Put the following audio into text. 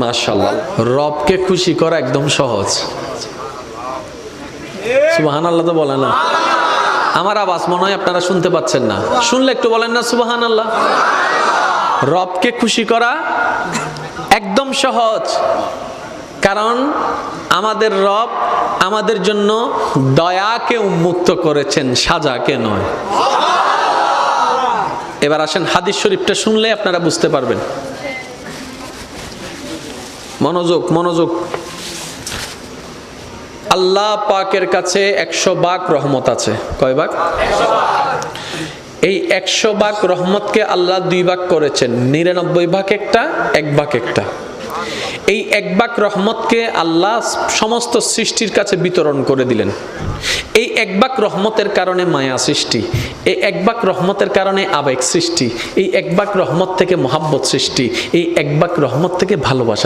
মাশাআল্লাহ, রবকে খুশি করা একদম সহজ। সুবহানাল্লাহ তো বলে না। আমার আওয়াজ মনে হয় আপনারা শুনতে পাচ্ছেন না, শুনলে একটু বলেন না সুবহানাল্লাহ। রবকে খুশি করা একদম সহজ, কারণ আমাদের রব আমাদের জন্য দয়াকে উন্মুক্ত করেছেন, সাজাকে নয়। এবার আসেন হাদিস শরীফটা শুনলে আপনারা বুঝতে পারবেন। মনোযোগ মনোযোগ। আল্লাহ পাকের কাছে 100 ভাগ রহমত আছে। কয় ভাগ? 100 ভাগ। এই 100 ভাগ রহমতকে আল্লাহ 2 ভাগ করেছেন, 99 ভাগ একটা, 1 ভাগ একটা। এই 1 ভাগ রহমতকে আল্লাহ সমস্ত সৃষ্টির কাছে বিতরণ করে দিলেন। এই 1 ভাগ রহমতের কারণে মায়া সৃষ্টি, এই 1 ভাগ রহমতের কারণে আবেগ সৃষ্টি, এই 1 ভাগ রহমত থেকে মহাব্বত সৃষ্টি, এই 1 ভাগ রহমত থেকে ভালোবাসা